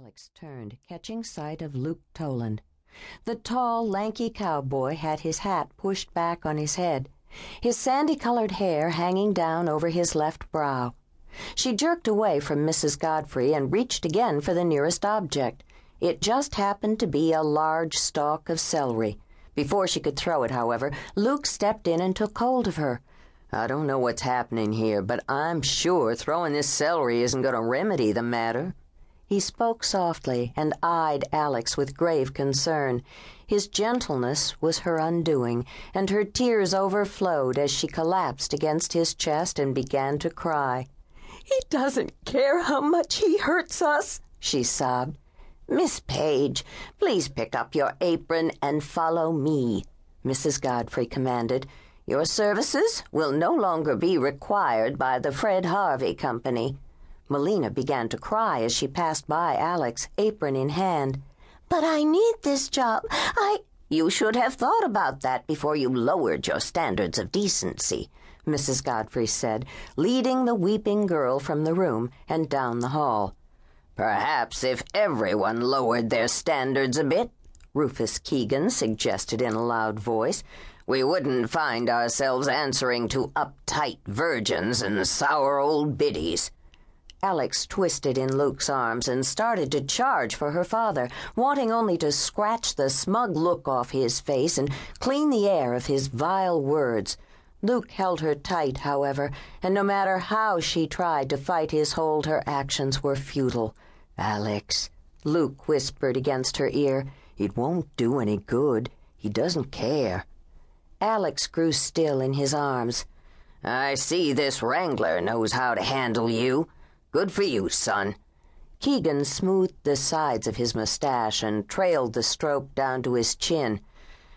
Alex turned, catching sight of Luke Toland. The tall, lanky cowboy had his hat pushed back on his head, his sandy-colored hair hanging down over his left brow. She jerked away from Mrs. Godfrey and reached again for the nearest object. It just happened to be a large stalk of celery. Before she could throw it, however, Luke stepped in and took hold of her. I don't know what's happening here, but I'm sure throwing this celery isn't going to remedy the matter. He spoke softly and eyed Alex with grave concern. His gentleness was her undoing, and her tears overflowed as she collapsed against his chest and began to cry. "He doesn't care how much he hurts us," she sobbed. "Miss Page, please pick up your apron and follow me," Mrs. Godfrey commanded. "Your services will no longer be required by the Fred Harvey Company." Melina began to cry as she passed by Alex, apron in hand. "But I need this job. You should have thought about that before you lowered your standards of decency," Mrs. Godfrey said, leading the weeping girl from the room and down the hall. "Perhaps if everyone lowered their standards a bit," Rufus Keegan suggested in a loud voice, "we wouldn't find ourselves answering to uptight virgins and sour old biddies." Alex twisted in Luke's arms and started to charge for her father, wanting only to scratch the smug look off his face and clean the air of his vile words. Luke held her tight, however, and no matter how she tried to fight his hold, her actions were futile. "Alex," Luke whispered against her ear, "it won't do any good. He doesn't care." Alex grew still in his arms. "I see this wrangler knows how to handle you. Good for you, son." Keegan smoothed the sides of his mustache and trailed the stroke down to his chin.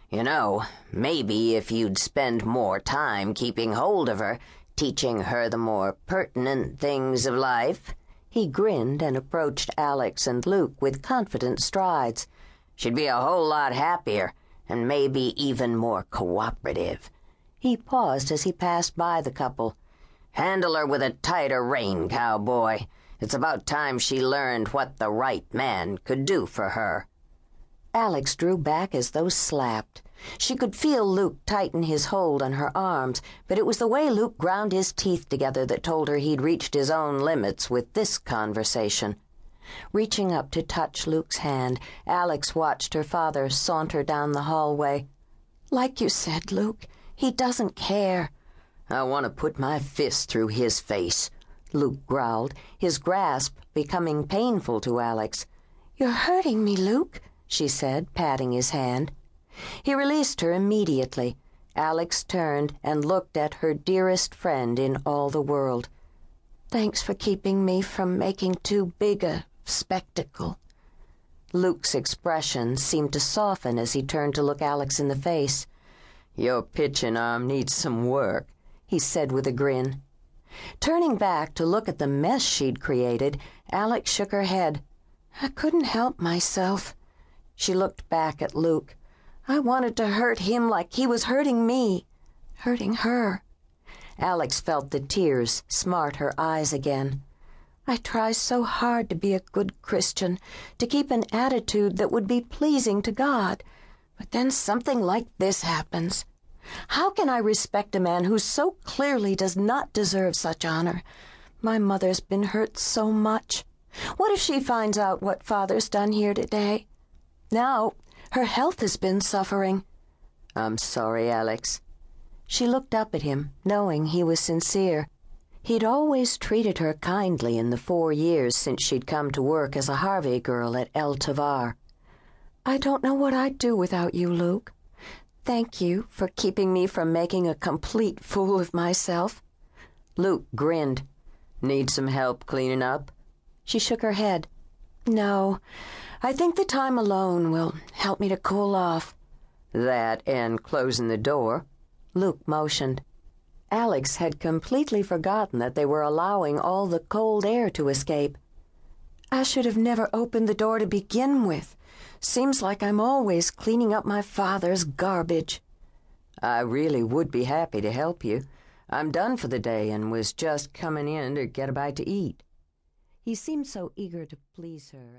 "You know, maybe if you'd spend more time keeping hold of her, teaching her the more pertinent things of life." He grinned and approached Alex and Luke with confident strides. "She'd be a whole lot happier, and maybe even more cooperative." He paused as he passed by the couple. "Handle her with a tighter rein, cowboy. It's about time she learned what the right man could do for her." Alex drew back as though slapped. She could feel Luke tighten his hold on her arms, but it was the way Luke ground his teeth together that told her he'd reached his own limits with this conversation. Reaching up to touch Luke's hand, Alex watched her father saunter down the hallway. "Like you said, Luke, he doesn't care." "I want to put my fist through his face," Luke growled, his grasp becoming painful to Alex. "You're hurting me, Luke," she said, patting his hand. He released her immediately. Alex turned and looked at her dearest friend in all the world. "Thanks for keeping me from making too big a spectacle." Luke's expression seemed to soften as he turned to look Alex in the face. "Your pitching arm needs some work," he said with a grin. Turning back to look at the mess she'd created, Alex shook her head. "I couldn't help myself." She looked back at Luke. "I wanted to hurt him like he was hurting me, hurting her." Alex felt the tears smart her eyes again. "I try so hard to be a good Christian, to keep an attitude that would be pleasing to God, but then something like this happens. How can I respect a man who so clearly does not deserve such honor? My mother's been hurt so much. What if she finds out what Father's done here today? Now, her health has been suffering." "I'm sorry, Alex." She looked up at him, knowing he was sincere. He'd always treated her kindly in the 4 years since she'd come to work as a Harvey Girl at Tovar. "I don't know what I'd do without you, Luke. Thank you for keeping me from making a complete fool of myself." Luke grinned. "Need some help cleaning up?" She shook her head. "No, I think the time alone will help me to cool off." "That and closing the door?" Luke motioned. Alex had completely forgotten that they were allowing all the cold air to escape. "I should have never opened the door to begin with. Seems like I'm always cleaning up my father's garbage." "I really would be happy to help you. I'm done for the day and was just coming in to get a bite to eat." He seemed so eager to please her.